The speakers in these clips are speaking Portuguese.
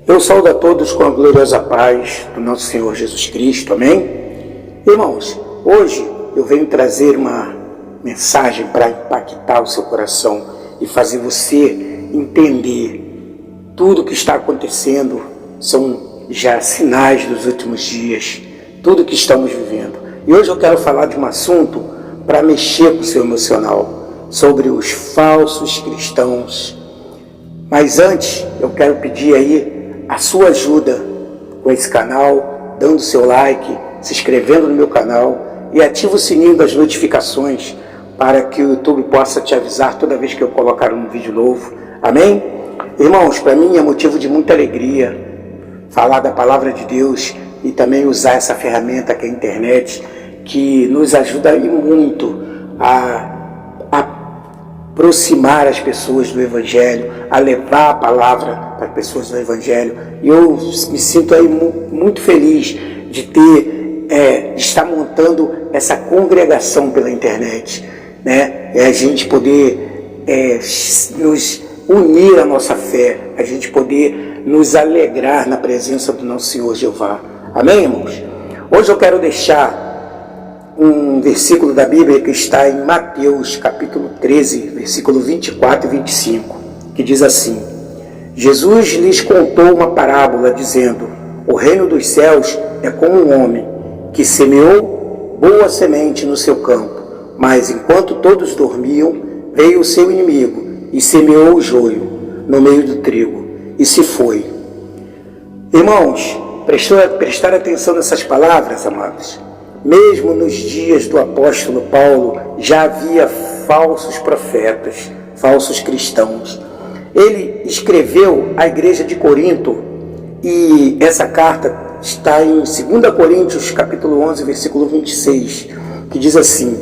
Eu saúdo a todos com a gloriosa paz do nosso Senhor Jesus Cristo, amém? Irmãos, hoje eu venho trazer uma mensagem para impactar o seu coração e fazer você entender tudo o que está acontecendo. São já sinais dos últimos dias, tudo que estamos vivendo. E hoje eu quero falar de um assunto para mexer com o seu emocional, sobre os falsos cristãos. Mas antes, eu quero pedir aí a sua ajuda com esse canal, dando seu like, se inscrevendo no meu canal e ativa o sininho das notificações para que o YouTube possa te avisar toda vez que eu colocar um vídeo novo. Amém? Irmãos, para mim é motivo de muita alegria falar da palavra de Deus e também usar essa ferramenta que é a internet, que nos ajuda aí muito a aproximar as pessoas do Evangelho, a levar a palavra para as pessoas do Evangelho. E eu me sinto aí muito feliz de estar montando essa congregação pela internet, né? A gente poder nos unir à nossa fé, a gente poder nos alegrar na presença do nosso Senhor Jeová. Amém, irmãos? Hoje eu quero deixar um versículo da Bíblia que está em Mateus capítulo 13, versículo 24 e 25, que diz assim: Jesus lhes contou uma parábola dizendo: o reino dos céus é como um homem que semeou boa semente no seu campo, mas enquanto todos dormiam, veio o seu inimigo e semeou o joio no meio do trigo e se foi. Irmãos, prestar atenção nessas palavras, amados. Mesmo nos dias do apóstolo Paulo, já havia falsos profetas, falsos cristãos. Ele escreveu à igreja de Corinto, e essa carta está em 2 Coríntios, capítulo 11, versículo 26, que diz assim: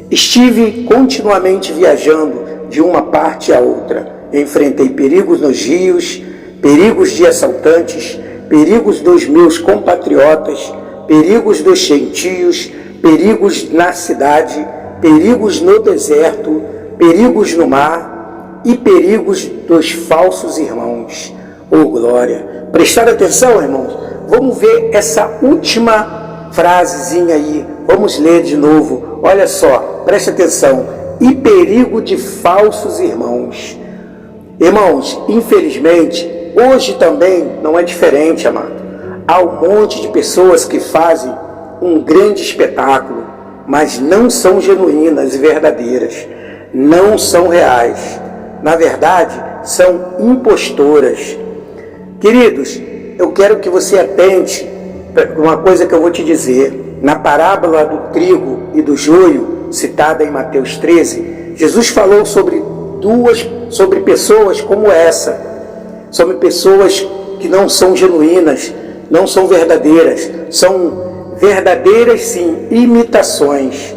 estive continuamente viajando de uma parte a outra, enfrentei perigos nos rios, perigos de assaltantes, perigos dos meus compatriotas, perigos dos gentios, perigos na cidade, perigos no deserto, perigos no mar e perigos dos falsos irmãos. Oh, glória! Prestar atenção, irmãos. Vamos ver essa última frasezinha aí. Vamos ler de novo. Olha só, preste atenção. E perigo de falsos irmãos. Irmãos, infelizmente, hoje também não é diferente, amado. Há um monte de pessoas que fazem um grande espetáculo, mas não são genuínas e verdadeiras, não são reais. Na verdade, são impostoras. Queridos, eu quero que você atente para uma coisa que eu vou te dizer. Na parábola do trigo e do joio, citada em Mateus 13, Jesus falou sobre pessoas como essa, sobre pessoas que não são genuínas, não são verdadeiras, são verdadeiras sim, imitações.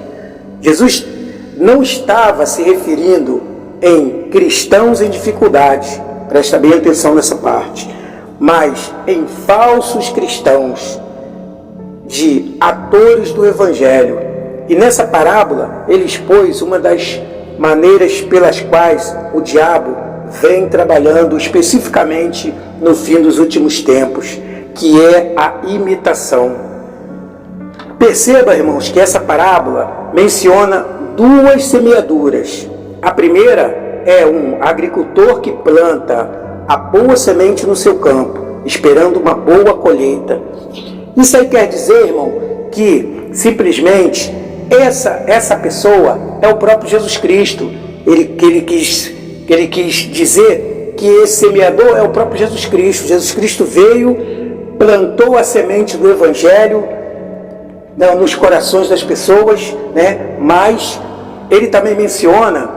Jesus não estava se referindo em cristãos em dificuldade, presta bem atenção nessa parte, mas em falsos cristãos, de atores do Evangelho. E nessa parábola ele expôs uma das maneiras pelas quais o diabo vem trabalhando especificamente no fim dos últimos tempos, que é a imitação. Perceba, irmãos, que essa parábola menciona duas semeaduras. A primeira é um agricultor que planta a boa semente no seu campo, esperando uma boa colheita. Isso aí quer dizer, irmão, que simplesmente essa pessoa é o próprio Jesus Cristo. Ele quis dizer que esse semeador é o próprio Jesus Cristo. Jesus Cristo veio, plantou a semente do Evangelho nos corações das pessoas, né? Mas ele também menciona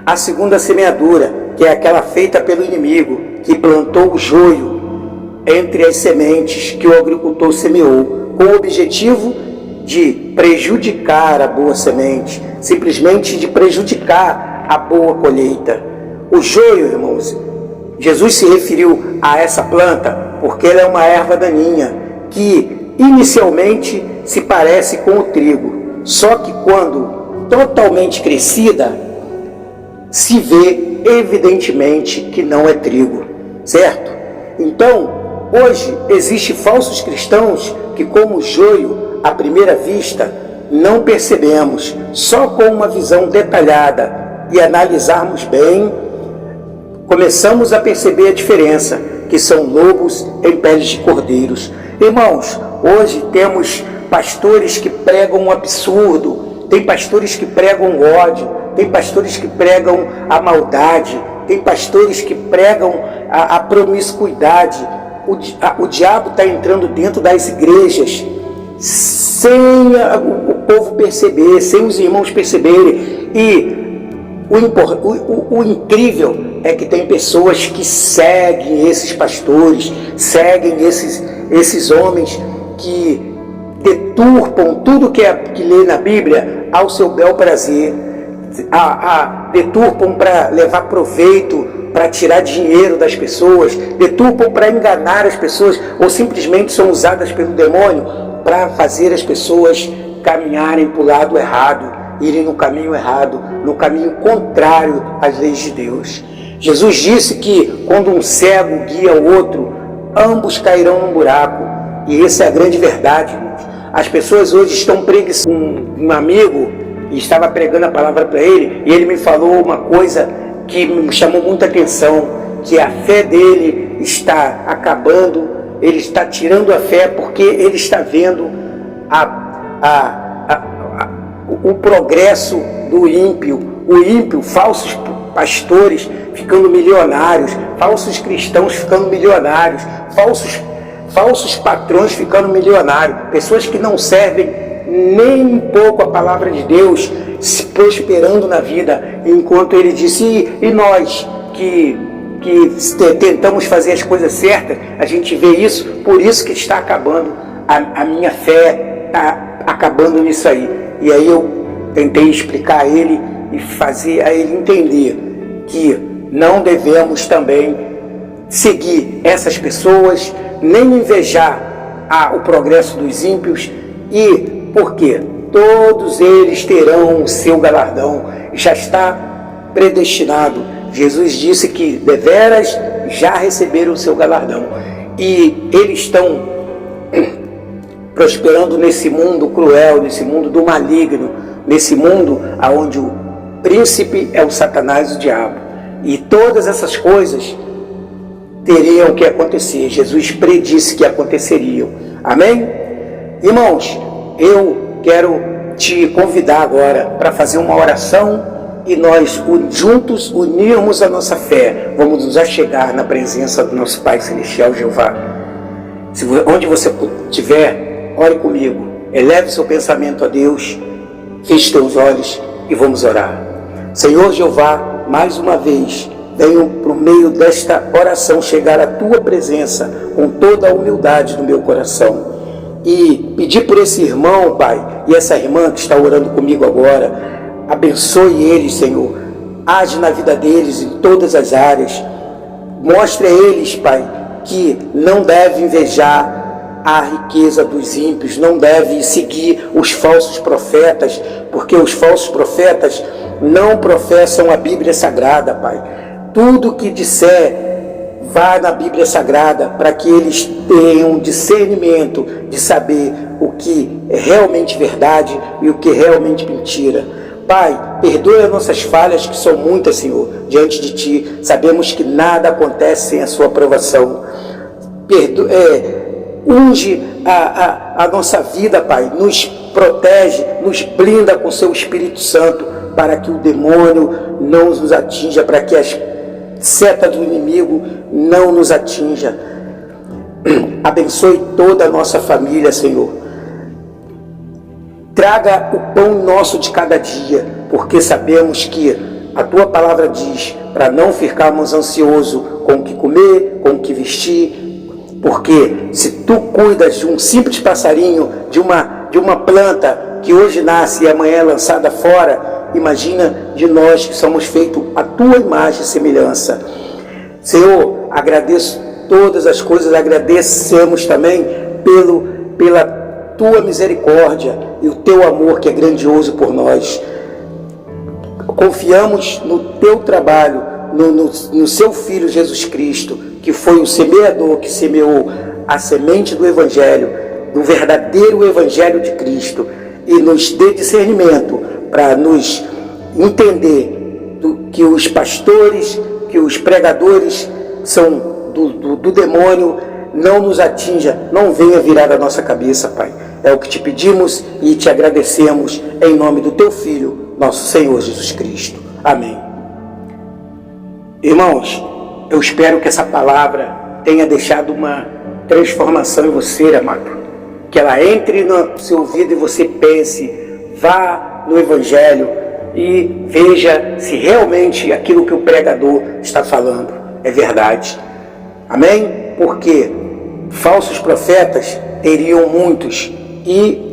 a segunda semeadura, que é aquela feita pelo inimigo, que plantou o joio entre as sementes que o agricultor semeou, com o objetivo de prejudicar a boa semente, simplesmente de prejudicar a boa colheita. O joio, irmãos, Jesus se referiu a essa planta porque ela é uma erva daninha que inicialmente se parece com o trigo, só que quando totalmente crescida, se vê evidentemente que não é trigo, certo? Então, hoje, existem falsos cristãos que, como joio, à primeira vista, não percebemos. Só com uma visão detalhada e analisarmos bem, começamos a perceber a diferença, que são lobos em peles de cordeiros. Irmãos, hoje temos pastores que pregam um absurdo, tem pastores que pregam ódio, tem pastores que pregam a maldade, tem pastores que pregam a promiscuidade. O diabo está entrando dentro das igrejas sem o povo perceber, sem os irmãos perceberem. E o incrível é que tem pessoas que seguem esses pastores, seguem esses homens que deturpam tudo que lê na Bíblia ao seu bel prazer, deturpam para levar proveito, para tirar dinheiro das pessoas, deturpam para enganar as pessoas, ou simplesmente são usadas pelo demônio para fazer as pessoas caminharem para o lado errado, irem no caminho errado, no caminho contrário às leis de Deus. Jesus disse que quando um cego guia o outro, ambos cairão num buraco. E essa é a grande verdade, irmãos. As pessoas hoje estão preguiçosas. Um amigo estava pregando a palavra para ele, e ele me falou uma coisa que me chamou muita atenção, que a fé dele está acabando, ele está tirando a fé porque ele está vendo o progresso do ímpio. O ímpio, falsos pastores ficando milionários, falsos cristãos ficando milionários, falsos patrões ficando milionários, pessoas que não servem nem um pouco a palavra de Deus, se prosperando na vida, enquanto ele disse, e nós que tentamos fazer as coisas certas, a gente vê isso, por isso que está acabando, a minha fé está acabando nisso aí. E aí eu tentei explicar a ele e fazer a ele entender que não devemos também seguir essas pessoas, nem invejar o progresso dos ímpios. E por quê? Todos eles terão o seu galardão, já está predestinado. Jesus disse que deveras já receberam o seu galardão, e eles estão prosperando nesse mundo cruel, nesse mundo do maligno, nesse mundo onde o príncipe é o Satanás, o diabo, e todas essas coisas teriam que acontecer. Jesus predisse que aconteceriam. Amém? Irmãos, eu quero te convidar agora para fazer uma oração e nós juntos unirmos a nossa fé. Vamos nos achegar na presença do nosso Pai Celestial, Jeová. Onde você estiver, ore comigo. Eleve seu pensamento a Deus, feche teus olhos e vamos orar. Senhor Jeová, mais uma vez, venho por meio desta oração chegar à tua presença com toda a humildade do meu coração e pedir por esse irmão, Pai, e essa irmã que está orando comigo agora. Abençoe eles, Senhor, age na vida deles em todas as áreas, mostre a eles, Pai, que não deve invejar a riqueza dos ímpios, não deve seguir os falsos profetas, porque os falsos profetas não professam a Bíblia Sagrada, Pai. Tudo que disser, vá na Bíblia Sagrada, para que eles tenham discernimento de saber o que é realmente verdade e o que é realmente mentira. Pai, perdoe as nossas falhas, que são muitas, Senhor, diante de Ti. Sabemos que nada acontece sem a Sua aprovação. Unge a nossa vida, Pai, nos protege, nos blinda com Seu Espírito Santo, para que o demônio não nos atinja, para que as setas do inimigo não nos atinja. Abençoe toda a nossa família, Senhor. Traga o pão nosso de cada dia, porque sabemos que a Tua palavra diz para não ficarmos ansiosos com o que comer, com o que vestir, porque se Tu cuidas de um simples passarinho, de uma planta que hoje nasce e amanhã é lançada fora, imagina de nós que somos feitos à Tua imagem e semelhança. Senhor, agradeço todas as coisas, agradecemos também pela Tua misericórdia e o Teu amor, que é grandioso por nós. Confiamos no Teu trabalho, no seu Filho Jesus Cristo, que foi o semeador que semeou a semente do Evangelho, do verdadeiro Evangelho de Cristo, e nos dê discernimento para nos entender que os pastores, que os pregadores são do demônio. Não nos atinja, não venha virar a nossa cabeça, Pai. É o que te pedimos e te agradecemos em nome do teu Filho, nosso Senhor Jesus Cristo. Amém. Irmãos, eu espero que essa palavra tenha deixado uma transformação em você, amado. Que ela entre no seu ouvido e você pense, vá no Evangelho e veja se realmente aquilo que o pregador está falando é verdade. Amém? Porque falsos profetas teriam muitos e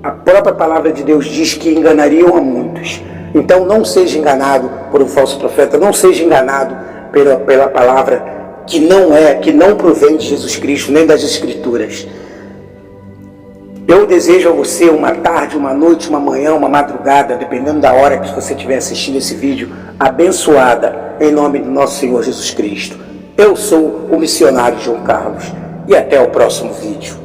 a própria palavra de Deus diz que enganariam a muitos. Então não seja enganado por um falso profeta, não seja enganado pela palavra que não provém de Jesus Cristo, nem das Escrituras. Eu desejo a você uma tarde, uma noite, uma manhã, uma madrugada, dependendo da hora que você estiver assistindo esse vídeo, abençoada em nome do nosso Senhor Jesus Cristo. Eu sou o missionário João Carlos e até o próximo vídeo.